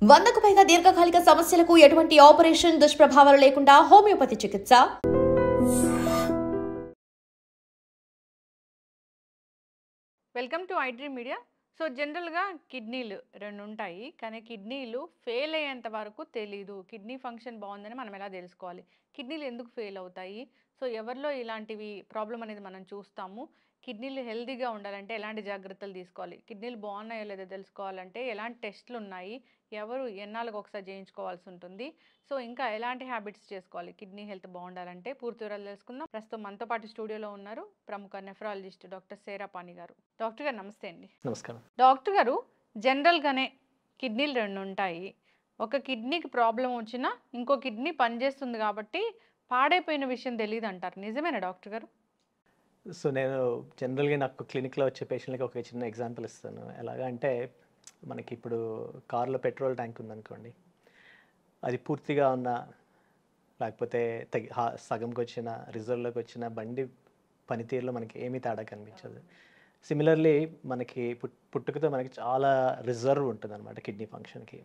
100కు పైగా దీర్ఘకాలిక సమస్యలకు ఎటువంటి ఆపరేషన్ దుష్ప్రభావాలు లేకుండా హోమియోపతి చికిత్స. Welcome to iDream media. So జనరల్గా కిడ్నీలు రెండు ఉంటాయి, కానీ కిడ్నీలు ఫెయిల్ అయ్యేంత వరకు తెలీదు. కిడ్నీ ఫంక్షన్ బాగుందని మనం ఎలా తెలుసుకోవాలి, కిడ్నీలు ఎందుకు ఫెయిల్ అవుతాయి, సో ఎవరిలో ఇలాంటివి ప్రాబ్లం అనేది మనం చూస్తాము. కిడ్నీలు హెల్తీగా ఉండాలంటే ఎలాంటి జాగ్రత్తలు తీసుకోవాలి, కిడ్నీలు బాగున్నాయో లేదో తెలుసుకోవాలంటే ఎలాంటి టెస్టులు ఉన్నాయి, ఎవరు ఎన్నాళ్ళకు ఒకసారి చేయించుకోవాల్సి ఉంటుంది, సో ఇంకా ఎలాంటి హ్యాబిట్స్ చేసుకోవాలి కిడ్నీ హెల్త్ బాగుండాలంటే పూర్తి వివరాలు తెలుసుకుందాం. ప్రస్తుతం మనతో పాటు స్టూడియోలో ఉన్నారు ప్రముఖ నెఫ్రాలజిస్ట్ డాక్టర్ సేరాపాణి గారు. డాక్టర్ గారు నమస్తే అండి. నమస్కారం. డాక్టర్ గారు, జనరల్గానే కిడ్నీలు రెండు ఉంటాయి. ఒక కిడ్నీకి ప్రాబ్లం వచ్చినా ఇంకో కిడ్నీ పనిచేస్తుంది కాబట్టి పాడైపోయిన విషయం తెలియదు అంటారు, నిజమేనా డాక్టర్ గారు? సో నేను జనరల్గా నాకు క్లినిక్లో వచ్చే పేషెంట్లకి ఒక చిన్న ఎగ్జాంపుల్ ఇస్తాను. ఎలాగా అంటే మనకి ఇప్పుడు కార్లో పెట్రోల్ ట్యాంక్ ఉందనుకోండి, అది పూర్తిగా ఉన్న లేకపోతే సగంకి వచ్చిన రిజర్వ్లోకి వచ్చిన బండి పనితీరులో మనకి ఏమీ తేడా కనిపించదు. సిమిలర్లీ మనకి పుట్టుకతో మనకి చాలా రిజర్వ్ ఉంటుంది అనమాట కిడ్నీ ఫంక్షన్కి.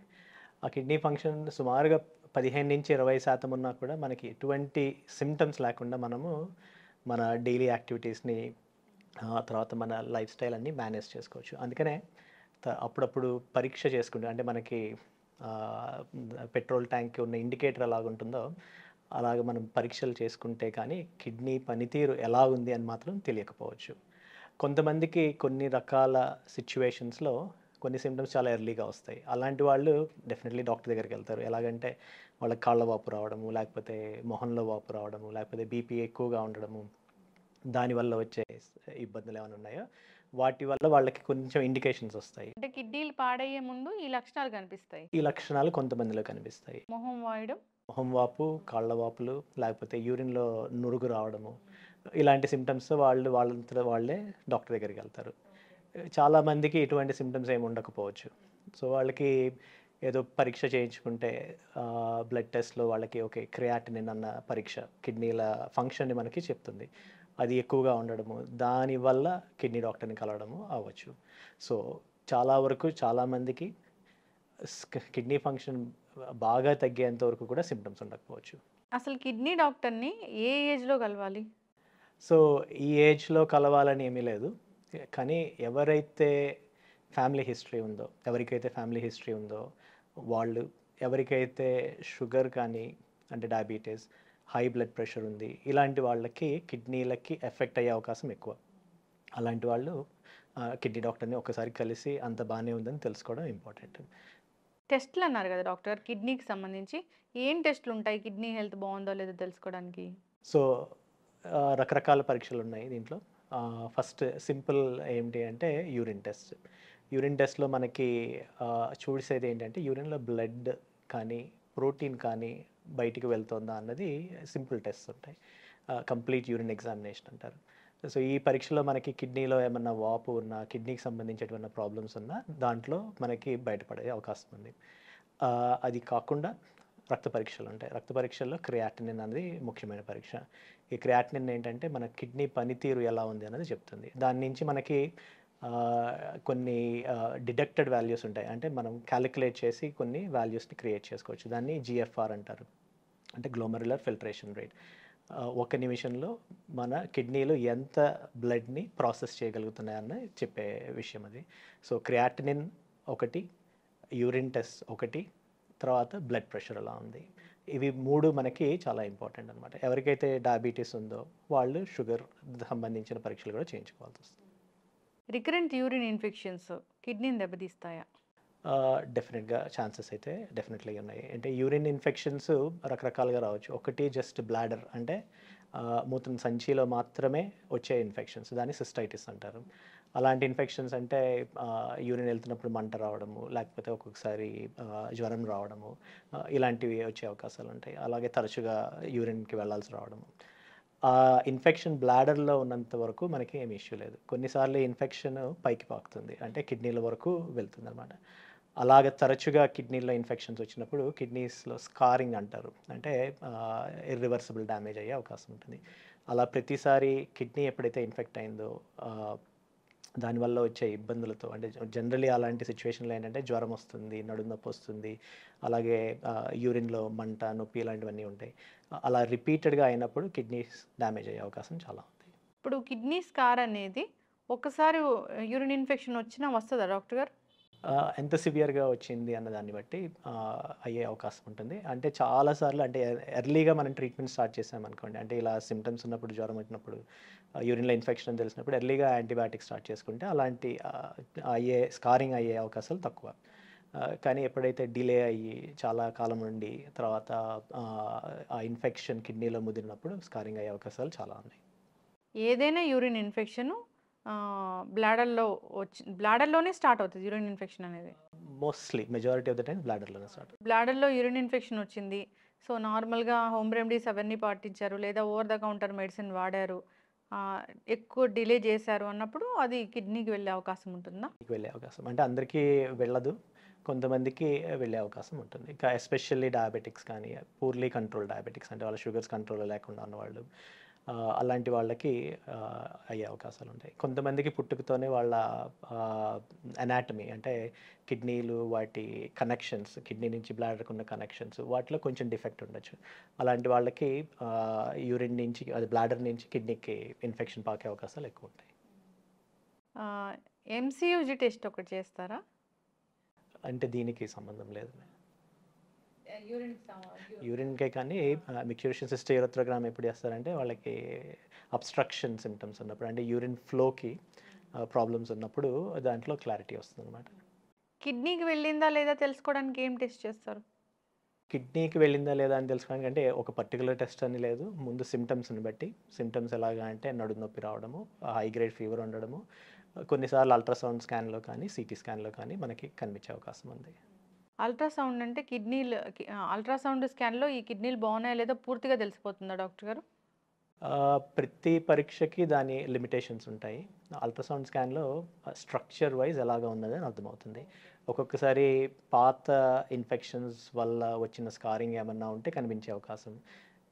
ఆ కిడ్నీ ఫంక్షన్ సుమారుగా 15-20% ఉన్నా కూడా మనకి ఎటువంటి సిమ్టమ్స్ లేకుండా మనము మన డైలీ యాక్టివిటీస్ని తర్వాత మన లైఫ్ స్టైల్ అన్నీ మేనేజ్ చేసుకోవచ్చు. అందుకనే అప్పుడప్పుడు పరీక్ష చేసుకుంటే, అంటే మనకి పెట్రోల్ ట్యాంక్ ఉన్న ఇండికేటర్ ఎలాగుంటుందో అలాగ మనం పరీక్షలు చేసుకుంటే కానీ కిడ్నీ పనితీరు ఎలా ఉంది అని మాత్రం తెలియకపోవచ్చు. కొంతమందికి కొన్ని రకాల సిచ్యువేషన్స్లో కొన్ని సిమ్టమ్స్ చాలా ఎర్లీగా వస్తాయి. అలాంటి వాళ్ళు డెఫినెట్లీ డాక్టర్ దగ్గరికి వెళ్తారు. ఎలాగంటే వాళ్ళకి కాళ్ళ వాపు రావడము, లేకపోతే మొహంలో వాపు రావడము, లేకపోతే బీపీ ఎక్కువగా ఉండడము, దానివల్ల వచ్చే ఇబ్బందులు ఏమైనా ఉన్నాయో వాటి వల్ల వాళ్ళకి కొంచెం ఇండికేషన్స్ వస్తాయి. అంటే కిడ్నీలు పాడయ్యే ముందు ఈ లక్షణాలు కనిపిస్తాయి. ఈ లక్షణాలు కొంతమందిలో కనిపిస్తాయి. మొహం వాయడం, మొహం వాపు, కాళ్ళ వాపులు, లేకపోతే యూరిన్లో నురుగు రావడము, ఇలాంటి సిమ్టమ్స్ వాళ్ళంతా వాళ్ళే డాక్టర్ దగ్గరికి వెళ్తారు. చాలామందికి ఇటువంటి సిమ్టమ్స్ ఏమి ఉండకపోవచ్చు. సో వాళ్ళకి ఏదో పరీక్ష చేయించుకుంటే బ్లడ్ టెస్ట్లో వాళ్ళకి ఓకే క్రియాటినిన్ అన్న పరీక్ష కిడ్నీల ఫంక్షన్ని మనకి చెప్తుంది. అది ఎక్కువగా ఉండడము, దానివల్ల కిడ్నీ డాక్టర్ని కలవడము అవ్వచ్చు. సో చాలా వరకు చాలామందికి కిడ్నీ ఫంక్షన్ బాగా తగ్గేంత వరకు కూడా సిమ్టమ్స్ ఉండకపోవచ్చు. అసలు కిడ్నీ డాక్టర్ని ఏ ఏజ్లో కలవాలి? సో ఈ ఏజ్లో కలవాలని ఏమీ లేదు, కానీ ఎవరైతే ఫ్యామిలీ హిస్టరీ ఉందో వాళ్ళు, ఎవరికైతే షుగర్ కానీ అంటే డయాబెటీస్, హై బ్లడ్ ప్రెషర్ ఉంది, ఇలాంటి వాళ్ళకి కిడ్నీలకి ఎఫెక్ట్ అయ్యే అవకాశం ఎక్కువ. అలాంటి వాళ్ళు కిడ్నీ డాక్టర్ని ఒకసారి కలిసి అంత బాగానే ఉందని తెలుసుకోవడం ఇంపార్టెంట్. టెస్ట్లు అన్నారు కదా డాక్టర్, కిడ్నీకి సంబంధించి ఏం టెస్ట్లు ఉంటాయి కిడ్నీ హెల్త్ బాగుందో లేదో తెలుసుకోవడానికి? సో రకరకాల పరీక్షలు ఉన్నాయి దీంట్లో. ఫస్ట్ సింపుల్ ఏంటి అంటే యూరిన్ టెస్ట్. యూరిన్ టెస్ట్లో మనకి చూసేది ఏంటంటే యూరిన్లో బ్లడ్ కానీ ప్రోటీన్ కానీ బయటికి వెళ్తుందా అన్నది సింపుల్ టెస్ట్ ఉంటాయి. కంప్లీట్ యూరిన్ ఎగ్జామినేషన్ అంటారు. సో ఈ పరీక్షలో మనకి కిడ్నీలో ఏమన్నా వాపు ఉన్నా, కిడ్నీకి సంబంధించినటువంటి ప్రాబ్లమ్స్ ఉన్నా దాంట్లో మనకి బయటపడే అవకాశం ఉంది. అది కాకుండా రక్త పరీక్షలు ఉంటాయి. రక్త పరీక్షల్లో క్రియాటినిన్ అనేది ముఖ్యమైన పరీక్ష. ఈ క్రియాటినిన్ ఏంటంటే మన కిడ్నీ పనితీరు ఎలా ఉంది అన్నది చెప్తుంది. దాని నుంచి మనకి కొన్ని డిడక్టెడ్ వాల్యూస్ ఉంటాయి, అంటే మనం క్యాలిక్యులేట్ చేసి కొన్ని వాల్యూస్ని క్రియేట్ చేసుకోవచ్చు. దాన్ని GFR అంటారు, అంటే గ్లోమెరులర్ ఫిల్ట్రేషన్ రేట్. ఒక నిమిషంలో మన కిడ్నీలు ఎంత బ్లడ్ని ప్రాసెస్ చేయగలుగుతున్నాయని చెప్పే విషయం అది. సో క్రియాటినిన్ ఒకటి, యూరిన్ టెస్ట్ ఒకటి, తర్వాత బ్లడ్ ప్రెషర్ ఎలా ఉంది, ఇవి మూడు మనకి చాలా ఇంపార్టెంట్ అనమాట. ఎవరికైతే డయాబెటీస్ ఉందో వాళ్ళు షుగర్ సంబంధించిన పరీక్షలు కూడా చేయించుకోవాల్సి వస్తుంది. రికరెంట్ యూరిన్ ఇన్ఫెక్షన్స్ కిడ్నీని దెబ్బతీస్తాయా? డెఫినెట్గా ఛాన్సెస్ అయితే డెఫినెట్లీ ఉన్నాయి. అంటే యూరిన్ ఇన్ఫెక్షన్స్ రకరకాలుగా రావచ్చు. ఒకటి జస్ట్ బ్లాడర్, అంటే మూత్రం సంచిలో మాత్రమే వచ్చే ఇన్ఫెక్షన్స్, దాన్ని సిస్టైటిస్ అంటారు. అలాంటి ఇన్ఫెక్షన్స్ అంటే యూరిన్ వెళ్తున్నప్పుడు మంట రావడము, లేకపోతే ఒక్కొక్కసారి జ్వరం రావడము, ఇలాంటివి వచ్చే అవకాశాలు ఉంటాయి. అలాగే తరచుగా యూరిన్కి వెళ్ళాల్సి రావడము. ఇన్ఫెక్షన్ బ్లాడర్లో ఉన్నంత వరకు మనకి ఏమి ఇష్యూ లేదు. కొన్నిసార్లు ఇన్ఫెక్షన్ పైకి పాకుతుంది, అంటే కిడ్నీల వరకు వెళ్తుంది అనమాట. అలాగ తరచుగా కిడ్నీలో ఇన్ఫెక్షన్స్ వచ్చినప్పుడు కిడ్నీస్లో స్కారింగ్ అంటారు, అంటే ఇర్రివర్సిబుల్ డ్యామేజ్ అయ్యే అవకాశం ఉంటుంది. అలా ప్రతిసారి కిడ్నీ ఎప్పుడైతే ఇన్ఫెక్ట్ అయిందో దానివల్ల వచ్చే ఇబ్బందులతో అంటే జనరలీ అలాంటి సిచ్యువేషన్లో ఏంటంటే జ్వరం వస్తుంది, నడుము నొప్పి వస్తుంది, అలాగే యూరిన్లో మంట, నొప్పి ఇలాంటివన్నీ ఉంటాయి. అలా రిపీటెడ్గా అయినప్పుడు కిడ్నీస్ డ్యామేజ్ అయ్యే అవకాశం చాలా ఉంది. ఇప్పుడు కిడ్నీ స్కార్ అనేది ఒక్కసారి యూరిన్ ఇన్ఫెక్షన్ వచ్చినా వస్తుందా డాక్టర్ గారు? ఎంత సివియర్గా వచ్చింది అన్న దాన్ని బట్టి అయ్యే అవకాశం ఉంటుంది. అంటే చాలాసార్లు అంటే ఎర్లీగా మనం ట్రీట్మెంట్ స్టార్ట్ చేసామనుకోండి, అంటే ఇలా సిమ్టమ్స్ ఉన్నప్పుడు, జ్వరం వచ్చినప్పుడు, యూరిన్లో ఇన్ఫెక్షన్ అని తెలిసినప్పుడు ఎర్లీగా యాంటీబయాటిక్స్ స్టార్ట్ చేసుకుంటే అలాంటి స్కారింగ్ అయ్యే అవకాశాలు తక్కువ. కానీ ఎప్పుడైతే డిలే అయ్యి చాలా కాలం నుండి తర్వాత ఆ ఇన్ఫెక్షన్ కిడ్నీలో ముదిరినప్పుడు స్కారింగ్ అయ్యే అవకాశాలు చాలా ఉన్నాయి. ఏదైనా యూరిన్ ఇన్ఫెక్షన్ బ్లాడర్లోనే స్టార్ట్ అవుతుంది యూరిన్ ఇన్ఫెక్షన్ అనేది. Mostly majority of the time బ్లాడర్లోనే స్టార్ట్. బ్లాడర్లో యూరిన్ ఇన్ఫెక్షన్ వచ్చింది, సో నార్మల్గా హోమ్ రెమెడీస్ అవన్నీ పాటించారు, లేదా ఓవర్ ద కౌంటర్ మెడిసిన్ వాడారు, ఎక్కువ డిలే చేశారు అన్నప్పుడు అది కిడ్నీకి వెళ్ళే అవకాశం ఉంటుందా? వెళ్ళే అవకాశం అంటే అందరికీ వెళ్ళదు, కొంతమందికి వెళ్ళే అవకాశం ఉంటుంది. ఇంకా ఎస్పెషల్లీ డయాబెటిక్స్ కానీ, పూర్లీ కంట్రోల్ డయాబెటిక్స్ అంటే వాళ్ళ షుగర్స్ కంట్రోల్ లేకుండా ఉన్నవాళ్ళు, అలాంటి వాళ్ళకి అయ్యే అవకాశాలు ఉంటాయి. కొంతమందికి పుట్టుకతోనే వాళ్ళ అనాటమీ అంటే కిడ్నీలు వాటి కనెక్షన్స్, కిడ్నీ నుంచి బ్లాడర్కి ఉన్న కనెక్షన్స్ వాటిలో కొంచెం డిఫెక్ట్ ఉండొచ్చు. అలాంటి వాళ్ళకి యూరిన్ నుంచి అది బ్లాడర్ నుంచి కిడ్నీకి ఇన్ఫెక్షన్ పాకే అవకాశాలు ఎక్కువ ఉంటాయి. ఎంసీయూజీ టెస్ట్ ఒకటి చేస్తారా? అంటే దీనికి సంబంధం లేదు. యూరిన్కే కానీ మిక్యూరేషన్ సిస్టర్ యూరోథ్రోగ్రామ్ ఎప్పుడు చేస్తారంటే వాళ్ళకి అబ్స్ట్రక్షన్ సిమ్టమ్స్ ఉన్నప్పుడు, అంటే యూరిన్ ఫ్లోకి ప్రాబ్లమ్స్ ఉన్నప్పుడు దాంట్లో క్లారిటీ వస్తుంది అనమాట. కిడ్నీకి వెళ్ళిందా లేదా తెలుసుకోవడానికి ఏం టెస్ట్ చేస్తారు? కిడ్నీకి వెళ్ళిందా లేదా అని తెలుసుకోవడానికి అంటే ఒక పర్టికులర్ టెస్ట్ అని లేదు, ముందు సిమ్టమ్స్ని బట్టి. సిమ్టమ్స్ ఎలాగా అంటే నడుము నొప్పి రావడము, హై గ్రేడ్ ఫీవర్ ఉండడము, కొన్నిసార్లు అల్ట్రాసౌండ్ స్కాన్లో కానీ సిటీ స్కాన్లో కానీ మనకి కనిపించే అవకాశం ఉంది. అల్ట్రాసౌండ్ అంటే అల్ట్రాసౌండ్ స్కాన్లో ఈ కిడ్నీలు బాగున్నాయా లేదా పూర్తిగా తెలిసిపోతుందా డాక్టర్ గారు? ప్రతి పరీక్షకి దాని లిమిటేషన్స్ ఉంటాయి. అల్ట్రాసౌండ్ స్కాన్లో స్ట్రక్చర్ వైజ్ ఎలాగా ఉన్నదని అర్థమవుతుంది. ఒక్కొక్కసారి పాత ఇన్ఫెక్షన్స్ వల్ల వచ్చిన స్కారింగ్ ఏమన్నా ఉంటే కనిపించే అవకాశం,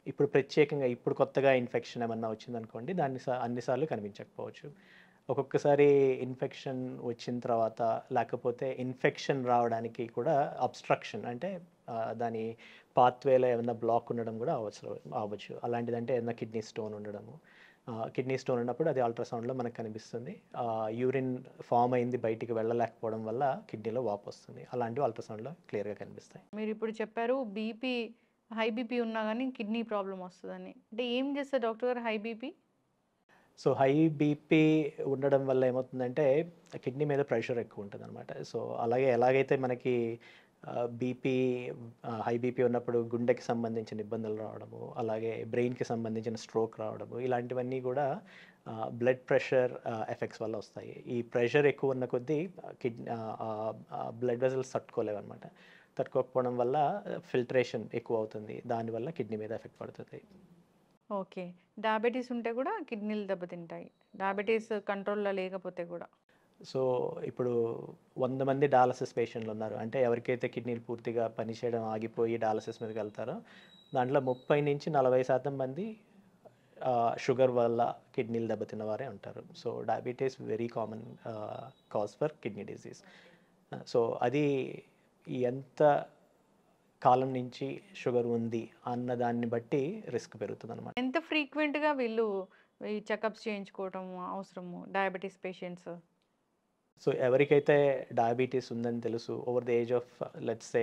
ఇప్పుడు ప్రత్యేకంగా ఇప్పుడు కొత్తగా ఇన్ఫెక్షన్ ఏమన్నా వచ్చిందనుకోండి దాన్ని అన్నిసార్లు కనిపించకపోవచ్చు. ఒక్కొక్కసారి ఇన్ఫెక్షన్ వచ్చిన తర్వాత లేకపోతే ఇన్ఫెక్షన్ రావడానికి కూడా అబ్స్ట్రక్షన్ అంటే దాని పాత్వేలో ఏమైనా బ్లాక్ ఉండడం కూడా అవ్వచ్చు. అలాంటిదంటే ఏదైనా కిడ్నీ స్టోన్ ఉండడము, కిడ్నీ స్టోన్ ఉన్నప్పుడు అది అల్ట్రాసౌండ్లో మనకు కనిపిస్తుంది. యూరిన్ ఫామ్ అయింది బయటికి వెళ్ళలేకపోవడం వల్ల కిడ్నీలో వాపు వస్తుంది. అలాంటివి అల్ట్రాసౌండ్లో క్లియర్గా కనిపిస్తాయి. మీరు ఇప్పుడు చెప్పారు హై బీపీ ఉన్నా కానీ కిడ్నీ ప్రాబ్లం వస్తుందని, అంటే ఏం చేస్తారు డాక్టర్ గారు high BP? So high BP ఉండడం వల్ల ఏమవుతుందంటే కిడ్నీ మీద ప్రెషర్ ఎక్కువ ఉంటుంది అనమాట. సో అలాగే ఎలాగైతే మనకి బీపీ హై బీపీ ఉన్నప్పుడు గుండెకి సంబంధించిన ఇబ్బందులు రావడము, అలాగే బ్రెయిన్కి సంబంధించిన స్ట్రోక్ రావడము, ఇలాంటివన్నీ కూడా బ్లడ్ ప్రెషర్ ఎఫెక్ట్స్ వల్ల వస్తాయి. ఈ ప్రెషర్ ఎక్కువ ఉన్న కొద్దీ బ్లడ్ వెజల్స్ తట్టుకోలేవు అనమాట. తట్టుకోకపోవడం వల్ల ఫిల్టరేషన్ ఎక్కువ అవుతుంది, దానివల్ల కిడ్నీ మీద ఎఫెక్ట్ పడుతుంది. ఓకే, డయాబెటీస్ ఉంటే కూడా కిడ్నీలు దెబ్బతింటాయి, డయాబెటీస్ కంట్రోల్లో లేకపోతే కూడా. సో ఇప్పుడు 100 మంది డయాలసిస్ పేషెంట్లు ఉన్నారు అంటే ఎవరికైతే కిడ్నీలు పూర్తిగా పనిచేయడం ఆగిపోయి డయాలసిస్ మీదకి వెళ్తారో దాంట్లో 30-40% మంది షుగర్ వల్ల కిడ్నీలు దెబ్బతిన్న వారే ఉంటారు. So diabetes very common cause for kidney disease. So అది ఎంత కాలం నుంచి షుగర్ ఉంది అన్న దాన్ని బట్టి రిస్క్ పెరుగుతుంది అనమాట. ఎంత ఫ్రీక్వెంట్గా వీళ్ళు ఈ చెకప్స్ చేయించుకోవడం అవసరము డయాబెటీస్ పేషెంట్స్? సో ఎవరికైతే డయాబెటీస్ ఉందని తెలుసు over the age of let's say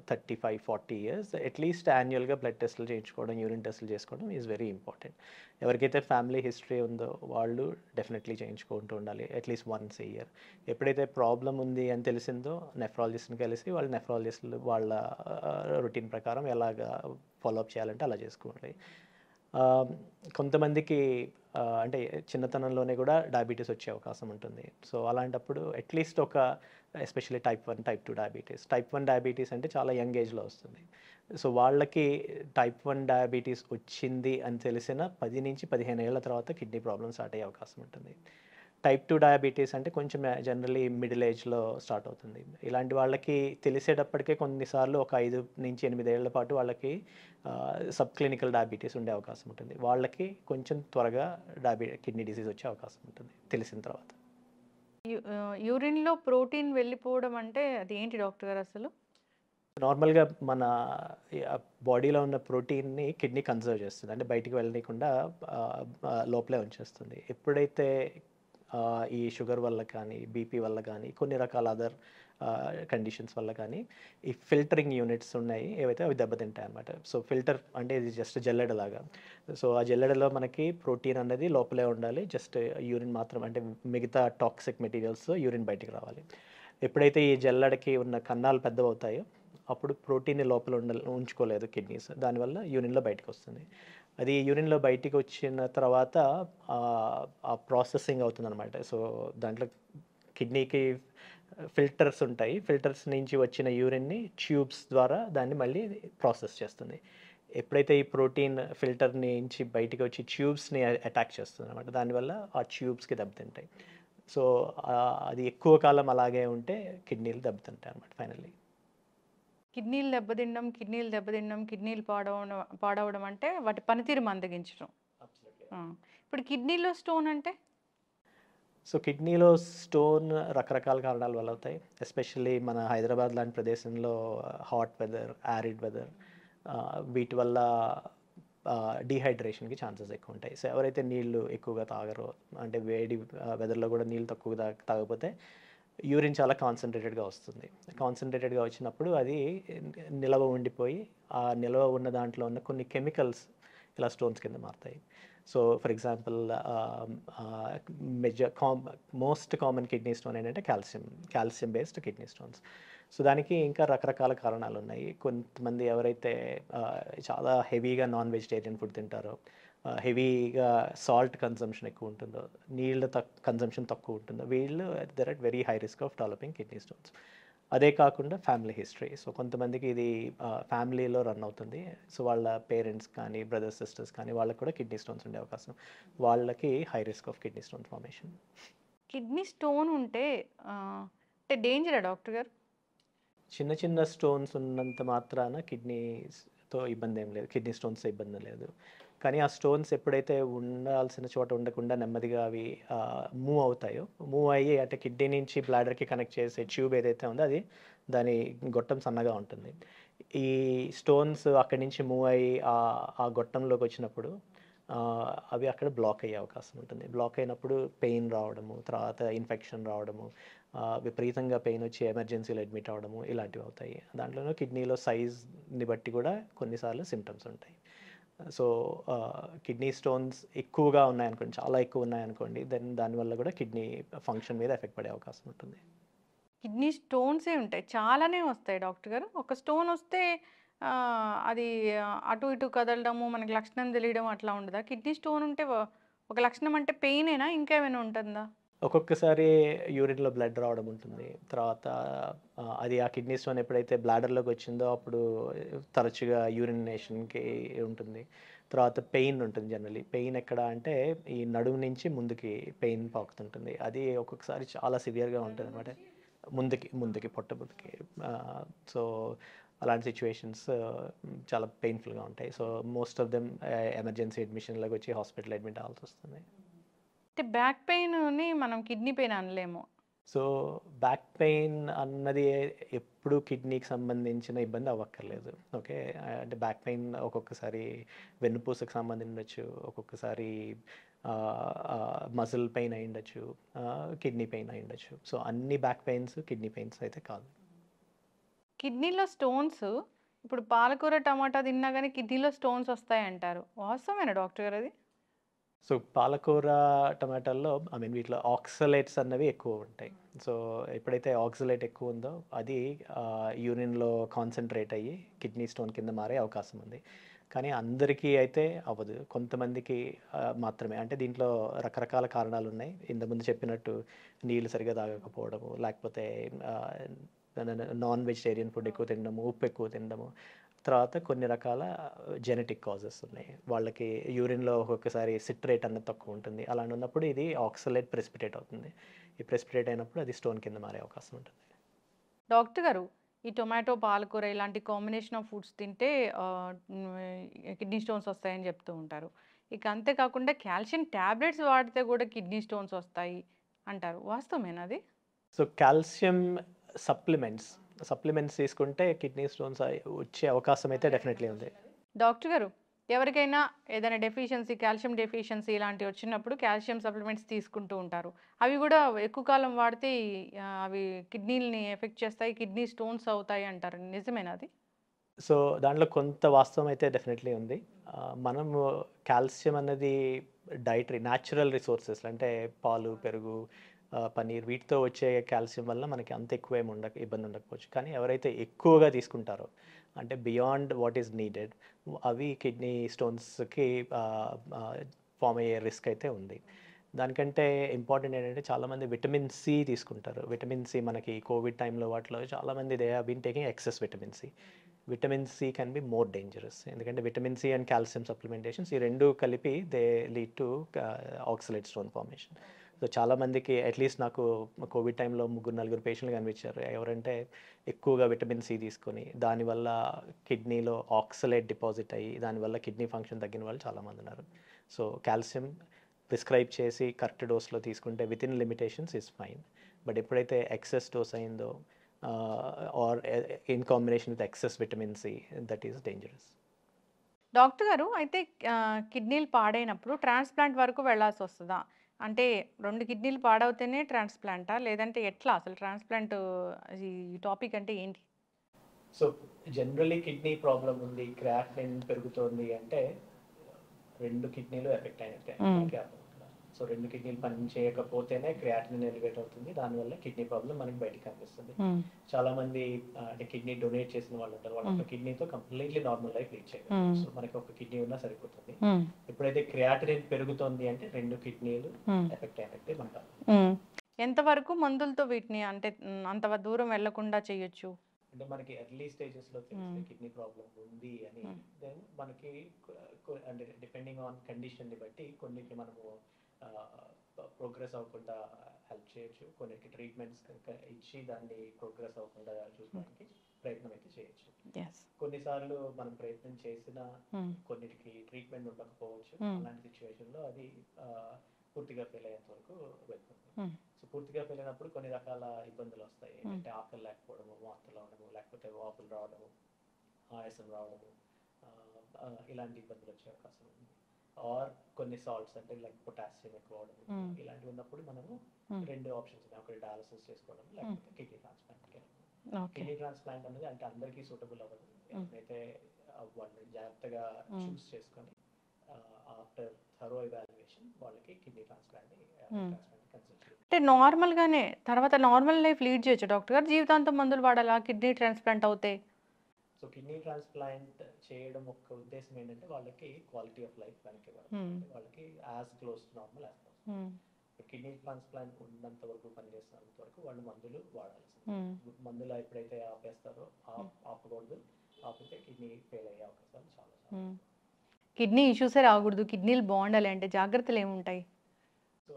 35-40 years at least యాన్యువల్గా బ్లడ్ టెస్టులు చేయించుకోవడం, యూరిన్ టెస్టులు చేసుకోవడం ఈజ్ వెరీ ఇంపార్టెంట్. ఎవరికైతే ఫ్యామిలీ హిస్టరీ ఉందో వాళ్ళు డెఫినెట్లీ చేయించుకుంటూ ఉండాలి అట్లీస్ట్ వన్స్ ఏ ఇయర్. ఎప్పుడైతే ప్రాబ్లం ఉంది అని తెలిసిందో నెఫ్రాలజిస్ట్ని కలిసి నెఫ్రాలజిస్టులు వాళ్ళ రొటీన్ ప్రకారం ఎలాగ ఫాలోఅప్ చేయాలంటే అలా చేసుకోవాలి. కొంతమందికి అంటే చిన్నతనంలోనే కూడా డయాబెటీస్ వచ్చే అవకాశం ఉంటుంది. సో అలాంటప్పుడు at least especially type 1, type 2 diabetes. Type 1 diabetes అంటే చాలా యంగ్ ఏజ్లో వస్తుంది. సో వాళ్ళకి టైప్ 1 డయాబెటీస్ వచ్చింది అని తెలిసిన 10-15 ఏళ్ల తర్వాత కిడ్నీ ప్రాబ్లమ్ స్టార్ట్ అయ్యే అవకాశం ఉంటుంది. టైప్ 2 డయాబెటీస్ అంటే కొంచెం జనరలీ మిడిల్ ఏజ్లో స్టార్ట్ అవుతుంది. ఇలాంటి వాళ్ళకి తెలిసేటప్పటికే కొన్నిసార్లు ఒక 5-8 ఏళ్ల పాటు వాళ్ళకి సబ్ క్లినికల్ డయాబెటీస్ ఉండే అవకాశం ఉంటుంది. వాళ్ళకి కొంచెం త్వరగా కిడ్నీ డిసీజ్ వచ్చే అవకాశం ఉంటుంది తెలిసిన తర్వాత. యూరిన్‌లో ప్రోటీన్ వెళ్ళిపోవడం అంటే అది ఏంటి డాక్టర్ గారు అసలు? నార్మల్‌గా మన బాడీలో ఉన్న ప్రోటీన్‌ని కిడ్నీ కన్జర్వ్ చేస్తుంది. అంటే బయటికి వెళ్ళనీయకుండా లోపలే ఉంచేస్తుంది. ఎప్పుడైతే ఈ షుగర్ వల్ల కానీ, బీపీ వల్ల కానీ, కొన్ని రకాల అదర్ కండిషన్స్ వల్ల కానీ, ఈ ఫిల్టరింగ్ యూనిట్స్ ఉన్నాయి ఏవైతే అవి దెబ్బతింటాయన్నమాట. సో ఫిల్టర్ అంటే ఇది జస్ట్ జల్లెడలాగా. సో ఆ జల్లెడలో మనకి ప్రోటీన్ అనేది లోపలే ఉండాలి. జస్ట్ యూరిన్ మాత్రం అంటే మిగతా టాక్సిక్ మెటీరియల్స్ యూరిన్ బయటికి రావాలి. ఎప్పుడైతే ఈ జల్లెడకి ఉన్న కన్నాలు పెద్దవవుతాయో అప్పుడు ప్రోటీన్ని లోపల ఉంచుకోలేదు కిడ్నీస్. దానివల్ల యూరిన్‌లో బయటకొస్తుంది. అది యూరిన్‌లో బయటికి వచ్చిన తర్వాత ఆ ప్రాసెసింగ్ అవుతుందనమాట. సో దాంట్లో కిడ్నీకి ఫిల్టర్స్ ఉంటాయి. ఫిల్టర్స్ నుంచి వచ్చిన యూరిన్‌ని ట్యూబ్స్ ద్వారా దాన్ని మళ్ళీ ప్రాసెస్ చేస్తుంది. ఎప్పుడైతే ఈ ప్రోటీన్ ఫిల్టర్ నుంచి బయటికి వచ్చి ట్యూబ్స్‌ని అటాక్ చేస్తుందనమాట. దానివల్ల ఆ ట్యూబ్స్‌కి దెబ్బతింటాయి. సో అది ఎక్కువ కాలం అలాగే ఉంటే కిడ్నీలు దెబ్బతింటాయి అనమాట ఫైనల్లీ. కిడ్నీలు దెబ్బతినడం, కిడ్నీలు పాడవడం అంటే వాటి పనితీరు మందగించడం. ఆ! ఇప్పుడు కిడ్నీలో స్టోన్ అంటే? సో కిడ్నీలో స్టోన్ రకరకాల కారణాల వల్ల అవుతాయి. ఎస్పెషల్లీ మన హైదరాబాద్ లాంటి ప్రదేశంలో హాట్ వెదర్, యారిడ్ వెదర్ వీటి వల్ల డీహైడ్రేషన్‌కి ఛాన్సెస్ ఎక్కువ ఉంటాయి. సో ఎవరైతే నీళ్ళు ఎక్కువగా తాగరో అంటే వేడి వెదర్‌లో కూడా నీళ్ళు తక్కువగా తాగకపోతే యూరిన్ చాలా కాన్సంట్రేటెడ్‌గా వస్తుంది. కాన్సంట్రేటెడ్‌గా వచ్చినప్పుడు అది నిలవ ఉండిపోయి, ఆ నిలవ ఉన్న దాంట్లో ఉన్న కొన్ని కెమికల్స్ ఇలా స్టోన్స్ కింద మారతాయి. So for example most common kidney stone ఏంటంటే calcium based kidney stones. So దానికి ఇంకా రకరకాల కారణాలు ఉన్నాయి. కొంతమంది ఎవరైతే చాలా హెవీగా నాన్ వెజిటేరియన్ ఫుడ్ తింటారో, హెవీగా సాల్ట్ కన్సంప్షన్ ఎక్కువ ఉంటుందో, నీళ్ళ కన్సంప్షన్ తక్కువ ఉంటుందో, వీళ్ళు they're at very high risk of developing kidney stones. అదే కాకుండా ఫ్యామిలీ హిస్టరీ. సో కొంతమందికి ఇది ఫ్యామిలీలో రన్ అవుతుంది. సో వాళ్ళ పేరెంట్స్ కానీ, బ్రదర్స్, సిస్టర్స్ కానీ వాళ్ళకి కూడా కిడ్నీ స్టోన్స్ ఉండే అవకాశం. వాళ్ళకి high risk of kidney stone formation. Kidney stone ఉంటే అంటే డేంజరా డాక్టర్ గారు? చిన్న చిన్న స్టోన్స్ ఉన్నంత మాత్రాన కిడ్నీస్‌తో ఇబ్బందేం లేదు. కిడ్నీ స్టోన్స్‌తో ఇబ్బంది లేదు. కానీ ఆ స్టోన్స్ ఎప్పుడైతే ఉండాల్సిన చోట ఉండకుండా నెమ్మదిగా అవి మూవ్ అవుతాయో, మూవ్ అయ్యి అంటే కిడ్నీ నుంచి బ్లాడర్‌కి కనెక్ట్ చేసే ట్యూబ్ ఏదైతే ఉందో అది దాని గొట్టం సన్నగా ఉంటుంది. ఈ స్టోన్స్ అక్కడి నుంచి మూవ్ అయ్యి ఆ గొట్టంలోకి వచ్చినప్పుడు అవి అక్కడ బ్లాక్ అయ్యే అవకాశం ఉంటుంది. బ్లాక్ అయినప్పుడు పెయిన్ రావడము, తర్వాత ఇన్ఫెక్షన్ రావడము, విపరీతంగా పెయిన్ వచ్చి ఎమర్జెన్సీలో అడ్మిట్ అవ్వడము ఇలాంటివి అవుతాయి. దాంట్లోనూ కిడ్నీలో సైజ్‌ని బట్టి కూడా కొన్నిసార్లు సింప్టమ్స్ ఉంటాయి. సో కిడ్నీ స్టోన్స్ ఎక్కువగా ఉన్నాయనుకోండి, చాలా ఎక్కువ ఉన్నాయనుకోండి, దెన్ దానివల్ల కూడా కిడ్నీ ఫంక్షన్ మీద ఎఫెక్ట్ పడే అవకాశం ఉంటుంది. కిడ్నీ స్టోన్సే ఉంటాయి. చాలానే వస్తాయి డాక్టర్ గారు. ఒక స్టోన్ వస్తే అది అటు ఇటు కదలడము, మనకి లక్షణం తెలియడం అట్లా ఉండదా? కిడ్నీ స్టోన్ ఉంటే ఒక లక్షణం అంటే పెయినేనా? ఇంకా ఏమైనా ఉంటుందా? ఒక్కొక్కసారి యూరిన్‌లో బ్లడ్ రావడం ఉంటుంది. తర్వాత అది ఆ కిడ్నీ స్టోన్ ఎప్పుడైతే బ్లాడర్‌లోకి వచ్చిందో అప్పుడు తరచుగా యూరినేషన్‌కి ఉంటుంది. తర్వాత పెయిన్ ఉంటుంది జనరల్లీ. పెయిన్ ఎక్కడ అంటే ఈ నడుము నుంచి ముందుకి పెయిన్ పాకుతుంటుంది. అది ఒక్కొక్కసారి చాలా సివియర్‌గా ఉంటదనమాట. ముందుకి పొట్ట ముందుకి. సో అలాంటి సిట్యుయేషన్స్ చాలా పెయిన్‌ఫుల్‌గా ఉంటాయి. So most of them emergency అడ్మిషన్‌లోకి వచ్చి హాస్పిటల్ అడ్మిట్ అవ్వాల్సొస్తుంది. అంటే బ్యాక్ పెయిన్‌ని మనం కిడ్నీ పెయిన్ అనలేము. సో బ్యాక్ పెయిన్ అన్నది ఎప్పుడు కిడ్నీకి సంబంధించిన ఇబ్బంది అవ్వక్కర్లేదు. ఓకే. అంటే బ్యాక్ పెయిన్ ఒక్కొక్కసారి వెన్నుపూసకు సంబంధించొచ్చు. ఒక్కొక్కసారి మజిల్ పెయిన్ అయ్యుండొచ్చు. కిడ్నీ పెయిన్ అయ్యుండొచ్చు. సో అన్ని బ్యాక్ పెయిన్స్ కిడ్నీ పెయిన్స్ అయితే కాదు. కిడ్నీలో స్టోన్స్ ఇప్పుడు పాలకూర, టమాటా తిన్నా గాని కిడ్నీలో స్టోన్స్ వస్తాయంటారు. వాస్తవమేనా డాక్టర్ గారు అది? సో పాలకూర, టమాటాల్లో వీటిలో ఆక్సలేట్స్ అన్నవి ఎక్కువ ఉంటాయి. సో ఎప్పుడైతే ఆక్సలేట్ ఎక్కువ ఉందో అది యూరిన్‌లో కాన్సంట్రేట్ అయ్యి కిడ్నీ స్టోన్ కింద మారే అవకాశం ఉంది. కానీ అందరికీ అయితే అవ్వదు. కొంతమందికి మాత్రమే. అంటే దీంట్లో రకరకాల కారణాలున్నాయి. ఇంతకుముందు చెప్పినట్టు నీళ్ళు సరిగ్గా తాగకపోవడము, లేకపోతే నాన్ వెజిటేరియన్ ఫుడ్ ఎక్కువ తినడము, ఉప్పు ఎక్కువ తినడము. తర్వాత కొన్ని రకాల జెనెటిక్ కాజెస్ ఉన్నాయి. వాళ్ళకి యూరిన్‌లో ఒక్కొక్కసారి సిట్రేట్ అన్నది తక్కువ ఉంటుంది. అలాంటి ఉన్నప్పుడు ఇది ఆక్సలేట్ ప్రెసిపిటేట్ అవుతుంది. ఈ ప్రెసిపిటేట్ అయినప్పుడు అది స్టోన్ కింద మారే అవకాశం ఉంటుంది. డాక్టర్ గారు ఈ టొమాటో, పాలకూర ఇలాంటి కాంబినేషన్ ఆఫ్ ఫుడ్స్ తింటే కిడ్నీ స్టోన్స్ వస్తాయని చెప్తూ ఉంటారు. ఇక అంతే కాకుండా కాల్షియం టాబ్లెట్స్ వాడితే కూడా కిడ్నీ స్టోన్స్ వస్తాయి అంటారు. వాస్తవమేనా అది? సో కాల్షియం సప్లిమెంట్స్ తీసుకుంటే కిడ్నీ స్టోన్స్ వచ్చే అవకాశం అయితే డెఫినెట్లీ ఉంది. డాక్టర్ గారు, ఎవరికైనా ఏదైనా డెఫిషియన్సీ, కాల్షియం డెఫిషియన్సీ ఇలాంటివి వచ్చినప్పుడు కాల్షియం సప్లిమెంట్స్ తీసుకుంటూ ఉంటారు. అవి కూడా ఎక్కువ కాలం వాడితే అవి కిడ్నీలని ఎఫెక్ట్ చేస్తాయి, కిడ్నీ స్టోన్స్ అవుతాయి అంటారు. నిజమేనా అది? సో దాంట్లో కొంత వాస్తవం అయితే డెఫినెట్లీ ఉంది. మనము కాల్షియం అన్నది డైటరీ న్యాచురల్ రిసోర్సెస్ అంటే పాలు, పెరుగు, పన్నీర్ వీటితో వచ్చే కాల్షియం వల్ల మనకి అంత ఎక్కువ ఏమి ఇబ్బంది ఉండకపోవచ్చు. కానీ ఎవరైతే ఎక్కువగా తీసుకుంటారో అంటే బియాండ్ వాట్ ఈస్ నీడెడ్ అవి కిడ్నీ స్టోన్స్కి ఫామ్ అయ్యే రిస్క్ అయితే ఉంది. దానికంటే ఇంపార్టెంట్ ఏంటంటే చాలామంది విటమిన్ సి తీసుకుంటారు. విటమిన్ సి మనకి కోవిడ్ టైంలో వాటిలో చాలామంది they have been taking excess vitamin C. Vitamin C can be more dangerous ఎందుకంటే vitamin C and calcium supplementations ఈ రెండు కలిపి they lead to oxalate stone formation. So చాలామందికి అట్లీస్ట్ నాకు కోవిడ్ టైంలో 3-4 పేషెంట్లు కనిపించారు. ఎవరంటే ఎక్కువగా విటమిన్ సి తీసుకొని దానివల్ల కిడ్నీలో ఆక్సలేట్ డిపాజిట్ అయ్యి దానివల్ల కిడ్నీ ఫంక్షన్ తగ్గిన వాళ్ళు చాలామంది ఉన్నారు. సో కాల్షియం ప్రిస్క్రైబ్ చేసి కరెక్ట్ డోస్లో తీసుకుంటే within limitations is fine. But ఎప్పుడైతే ఎక్సెస్ డోస్ అయిందో or in combination with excess vitamin C that is dangerous. Doctor గారు, అయితే కిడ్నీలు పాడైనప్పుడు ట్రాన్స్‌ప్లాంట్ వరకు వెళ్ళాల్సి వస్తదా? అంటే 2 కిడ్నీలు పాడవుతేనే ట్రాన్స్‌ప్లాంటా? లేదంటే ఎట్లా అసలు ట్రాన్స్‌ప్లాంట్ ఈ టాపిక్ అంటే ఏంటి? సో జనరలీ కిడ్నీ ప్రాబ్లం ఉంది, క్రియాటినిన్ పెరుగుతోంది అంటే 2 కిడ్నీలు ఎఫెక్ట్ అయినట్టే. సో 2 కిడ్నీలు పని చేయకపోతేనే క్రియాటినిన్ ఎలివేట్ అవుతుంది. దానివల్ల కిడ్నీ ప్రాబ్లం మనకి బయటికి కనిపిస్తుంది. చాలా మంది అంటే కిడ్నీ డొనేట్ చేసిన వాళ్ళు ఉంటారు. వాళ్ళ ఒక కిడ్నీతో కంప్లీట్లీ నార్మల్ లైఫ్ లీడ్ చేయగలరు. సో మనకి ఒక కిడ్నీ ఉన్నా సరిపోతుంది. ఎప్పుడైతే క్రియాటినిన్ పెరుగుతోంది అంటే 2 కిడ్నీలు ఎఫెక్ట్ అయినట్టే మనకు. ఎంతవరకు మందులతో వీటిని అంటే అంత దూరం వెళ్లకుండా చేయొచ్చు? అంటే మనకి ఎర్లీ స్టేజెస్లో తెలిస్తే కిడ్నీ ప్రాబ్లం ఉంది అని దెన్ మనకి అంటే డిపెండింగ్ ఆన్ కండిషన్ని బట్టి కొన్నిటిని మనము ప్రోగ్రెస్ అవ్వకుండా హెల్ప్ చేయొచ్చు, కొన్నిటికి ట్రీట్మెంట్స్ ఇచ్చి దాన్ని ప్రోగ్రెస్ అవ్వకుండా చూడడానికి ప్రయత్నం అయితే చేయొచ్చు. కొన్నిసార్లు మనం ప్రయత్నం చేసినా కొన్నిటికి ట్రీట్మెంట్ ఉండకపోవచ్చు. అలాంటి సిచ్యువేషన్లో అది పూర్తిగా ఫెయిల్ అయ్యేంత వరకు వెళ్తుంది. సో పూర్తిగా ఫెయిల్ అయినప్పుడు కొన్ని రకాల ఇబ్బందులు వస్తాయి. అంటే ఆకలి లేకపోవడము, వాంతులు అవడము, లేకపోతే వాపులు రావడము, ఆయాసం రావడము, ఇలాంటి ఇబ్బందులు వచ్చే అవకాశం ఉంది. ఆర్ కొన్ని సాల్ట్స్ అంటే లైక్ పొటాషియం ఎక్కువ అవడము, ఇలాంటివి ఉన్నప్పుడు మనము 2 ఆప్షన్స్ ఉన్నాయి. ఒకటి డయాలసిస్ చేసుకోవడం, లేకపోతే కిడ్నీ ట్రాన్స్ప్లాంట్కి వెళ్ళడం. కిడ్నీ ట్రాన్స్ప్లాంట్ అనేది అంటే అందరికీ సూటబుల్ అవ్వదు. ఎవరైతే వాళ్ళు జాగ్రత్తగా చూస్ చేసుకొని ఆఫ్టర్ థరో ఎవాల్యుయేషన్ వాళ్ళకి కిడ్నీ ట్రాన్స్ప్లాంట్ కన్సల్ట్ చేయాలి. అంటే నార్మల్‌గానే తర్వాత నార్మల్ లైఫ్ లీడ్ చేయొచ్చు డాక్టర్ గారు? జీవితాంతం మందులు వాడాలా కిడ్నీ ట్రాన్స్‌ప్లాంట్ అవుతే? సో కిడ్నీ ట్రాన్స్ప్లాంట్ చేయడం ఒక ఉద్దేశం ఏంటంటే వాళ్ళకి క్వాలిటీ ఆఫ్ లైఫ్ వెనక్కి ఇవ్వడం, వాళ్ళకి as close to normal as possible. Kidney transplant ఉన్నంత వరకు పనిచేస్తున్నంత వరకు వాళ్ళు మందులు వాడాల్సింది. మందులు ఎప్పుడైతే ఆపేస్తారో ఆపకూడదు. ఆపితే కిడ్నీ ఫెయిల్ అయ్యే అవకాశాలు చాలా. కిడ్నీ ఇష్యూసే రాకూడదు, కిడ్నీలు బాగుండాలి అంటే జాగ్రత్తలు ఏముంటాయి? సో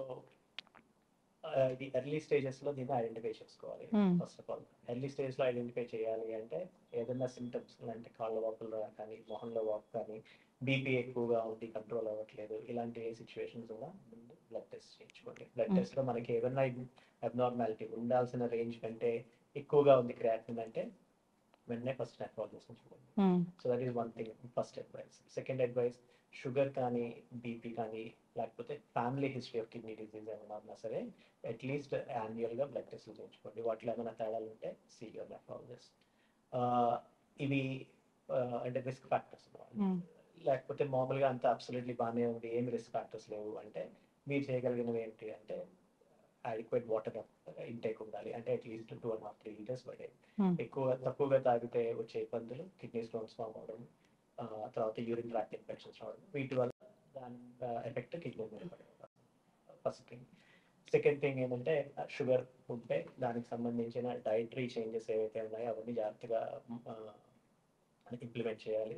ఇది ఎర్లీ స్టేజెస్లో దీన్ని ఐడెంటిఫై చేసుకోవాలి. ఫస్ట్ ఆఫ్ ఆల్ ఎర్లీ స్టేజ్లో ఐడెంటిఫై చేయాలి అంటే ఏదైనా సిమ్టమ్స్ అంటే కాళ్ళ వాపులు కానీ, మొహంలో వాపు కానీ, బీపీ ఎక్కువగా ఉంది, కంట్రోల్ అవ్వట్లేదు, ఇలాంటి సిచ్యువేషన్స్ కూడా ముందు బ్లడ్ టెస్ట్ చేయించుకోండి. బ్లడ్ టెస్ట్లో మనకి ఏదైనా అబ్నార్మాలిటీ ఉండాల్సిన రేంజ్ కంటే ఎక్కువగా ఉంది క్రియాటినిన్ అంటే వెంటనే ఫస్ట్ నెఫ్రాలజిస్ట్ని చూడండి. So that is one thing, first advice. Second advice, sugar కానీ, బీపీ కానీ, లేకపోతే family history of kidney disease ఏమైనా ఉన్నా సరే అట్లీస్ట్ యాన్యువల్గా బ్లడ్ టెస్ట్లు చేయించుకోండి. వాటిలో ఏమైనా తేడాలు ఉంటే సీ యువర్ నెఫ్రాలజిస్ట్. ఇవి అంటే రిస్క్ ఫ్యాక్టర్స్. లేకపోతే మామూలుగా అంతా అబ్సల్యూట్లీ బాగానే ఉంది, ఏమి రిస్క్ ఫ్యాక్టర్స్ లేవు అంటే మీరు చేయగలిగినవి ఏంటి అంటే adequate వాటర్ ఇంటేక్ ఉండాలి. అంటే అట్లీస్ట్ 2.5-3 లీటర్స్ పర్ డే. తక్కువగా తాగితే వచ్చే ఇబ్బందులు కిడ్నీ స్టోన్స్ ఫామ్ అవడం, తర్వాత యూరిన్ ట్రాక్ట్ ఇన్ఫెక్షన్స్ రావడం, వీటి వల్ల దాని ఎఫెక్ట్ కిడ్నీ మీద పడే ఫస్ట్ థింగ్. సెకండ్ థింగ్ ఏంటంటే షుగర్ ఉంటే దానికి సంబంధించిన డైటరీ చేంజెస్ ఏవైతే ఉన్నాయో అవన్నీ జాగ్రత్తగా ఇంప్లిమెంట్ చేయాలి.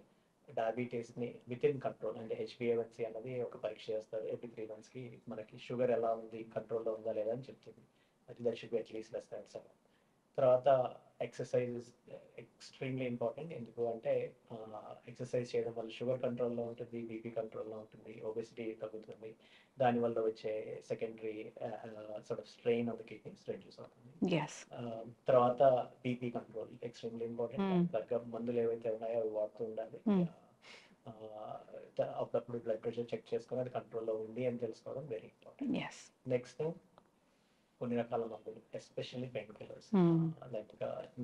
డయాబెటీస్ని విత్ ఇన్ కంట్రోల్ అంటే HbA1c అన్నది ఒక పరీక్ష చేస్తారు ఎవ్రీ 3 monthsకి. మనకి షుగర్ ఎలా ఉంది, కంట్రోల్లో ఉందా లేదా అని చెప్తుంది. అది that should be at least less than 7. తర్వాత ఎక్సర్సైజ్ ఇస్ ఎక్స్ట్రీమ్లీ ఇంపార్టెంట్. ఎందుకు అంటే ఎక్సర్సైజ్ చేయడం వల్ల షుగర్ కంట్రోల్లో ఉంటుంది, బీపీ కంట్రోల్లో ఉంటుంది, ఒబెసిటీ తగ్గుతుంది. దానివల్ల వచ్చే secondary sort of strain of the kidneys reduce అవుతుంది. తర్వాత బీపీ కంట్రోల్ ఎక్స్ట్రీమ్లీ ఇంపార్టెంట్. తగ్గ మందులు ఏవైతే ఉన్నాయో అవి వాడుతూ ఉండాలి. అప్పుడప్పుడు బ్లడ్ ప్రెషర్ చెక్ చేసుకొని అది కంట్రోల్లో ఉంది అని తెలుసుకోవడం వెరీ ఇంపార్టెంట్. నెక్స్ట్ కొన్ని రకాల మందులు especially pain killers like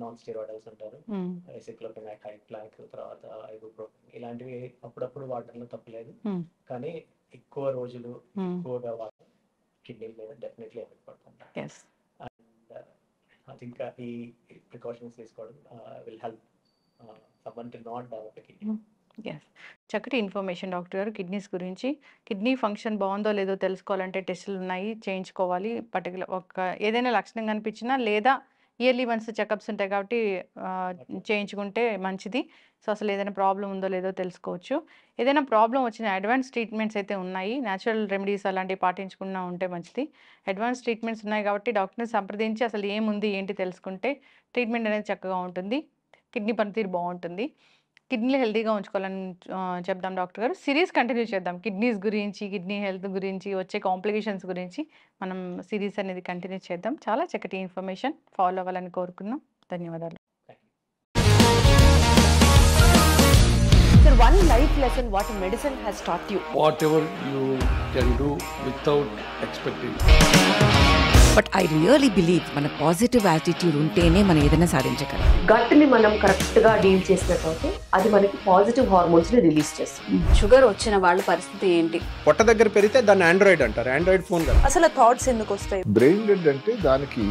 non steroidals అంటారు, ఎసిక్లోఫెనాక్, హైప్లాక్, తర్వాత ఐబుప్రోఫెన్, ఇలాంటివి అప్పుడప్పుడు వాడడంలో తప్పలేదు. కానీ ఎక్కువ రోజులు ఎక్కువగా వాడడం కిడ్నీ మీద డెఫినెట్లీ ఎఫెక్ట్ పడుతుంది. అండ్ ఐ థింక్ ఈ ప్రికాషన్స్ తీసుకోవడం will help someone to not develop kidney. చక్కటి ఇన్ఫర్మేషన్ డాక్టర్ గారు కిడ్నీస్ గురించి. కిడ్నీ ఫంక్షన్ బాగుందో లేదో తెలుసుకోవాలంటే టెస్టులు ఉన్నాయి, చేయించుకోవాలి. పర్టికులర్ ఏదైనా లక్షణం కనిపించినా లేదా ఇయర్లీ వన్స్ చెకప్స్ ఉంటాయి కాబట్టి చేయించుకుంటే మంచిది. సో అసలు ఏదైనా ప్రాబ్లం ఉందో లేదో తెలుసుకోవచ్చు. ఏదైనా ప్రాబ్లం వచ్చిన అడ్వాన్స్ ట్రీట్మెంట్స్ అయితే ఉన్నాయి, న్యాచురల్ రెమెడీస్ అలాంటివి పాటించుకున్నా ఉంటే మంచిది. అడ్వాన్స్ ట్రీట్మెంట్స్ ఉన్నాయి కాబట్టి డాక్టర్ని సంప్రదించి అసలు ఏముంది ఏంటి తెలుసుకుంటే ట్రీట్మెంట్ అనేది చక్కగా ఉంటుంది, కిడ్నీ పనితీరు బాగుంటుంది. కిడ్నీలు హెల్తీగా ఉంచుకోవాలని చెప్దాం డాక్టర్ గారు. సిరీస్ కంటిన్యూ చేద్దాం కిడ్నీస్ గురించి, కిడ్నీ హెల్త్ గురించి, వచ్చే కాంప్లికేషన్స్ గురించి మనం సిరీస్ అనేది కంటిన్యూ చేద్దాం. చాలా చక్కటి ఇన్ఫర్మేషన్ ఫాలో అవ్వాలని కోరుకున్నాం. ధన్యవాదాలు. Sir, one life lesson what medicine has taught you. Whatever you can do without expecting. But I really believe మన పాజిటివ్ యాటిట్యూడ్ ఉంటేనే మనం ఏదైనా సాధించగలం. గట్ని మనం కరెక్ట్గా డీల్ చేసినట్లయితే అది మనకి పాజిటివ్ హార్మోన్స్ని రిలీజ్ చేస్తుంది. షుగర్ వచ్చిన వాళ్ళ పరిస్థితి ఏంటి? పొట్ట దగ్గర పెరిగితే దాన్ని ఆండ్రాయిడ్ అంటారు, ఆండ్రాయిడ్ ఫోన్ కదా. అసలు థాట్స్ ఎందుకు వస్తాయి? బ్రెయిన్ డెడ్ అంటే దానికి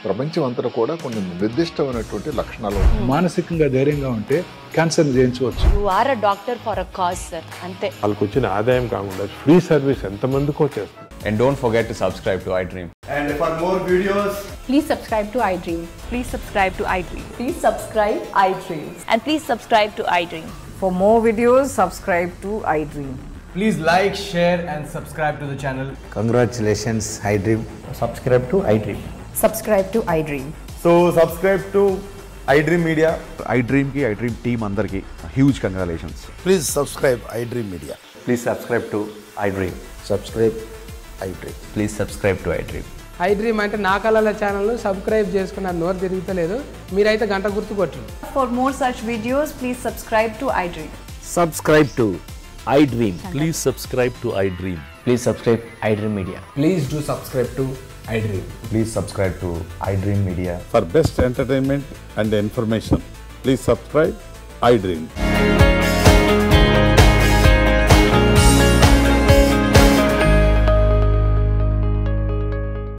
ప్రపంచం అంతా కూడా కొన్ని నిర్దిష్టమైనటువంటి లక్షణాలు. మానసికంగా ధైర్యంగా ఉంటే క్యాన్సర్ జయించవచ్చు. You are a doctor for a cause, sir. అంతే. వాళ్ళకి వచ్చిన ఆదాయం కాకుండా ఫ్రీ సర్వీస్ ఎంతమందికో చేస్తారు. And don't forget to subscribe to iDream. And for more videos, Please subscribe to iDream. Please subscribe to iDream. Please subscribe iDream. And please subscribe to iDream. For more videos, subscribe to iDream. please like, share and subscribe to the channel. Congratulations, iDream. Subscribe to iDream. Subscribe to iDream. So subscribe to iDream Media. iDream ki iDream team andarki huge congratulations. Please subscribe iDream Media. Please subscribe to iDream. Subscribe iDream. Please subscribe to iDream. iDream అంటే నా కళల channel subscribe చేసుకున్న నోరు తిరుగుతలేదు, మీరైతే గంట గుర్తు కొట్టండి. For more such videos, please subscribe to iDream. Subscribe to iDream. Please subscribe to iDream. Please subscribe iDream Media. Please do subscribe to iDream. Please subscribe to iDream Media. For best entertainment and information, please subscribe iDream.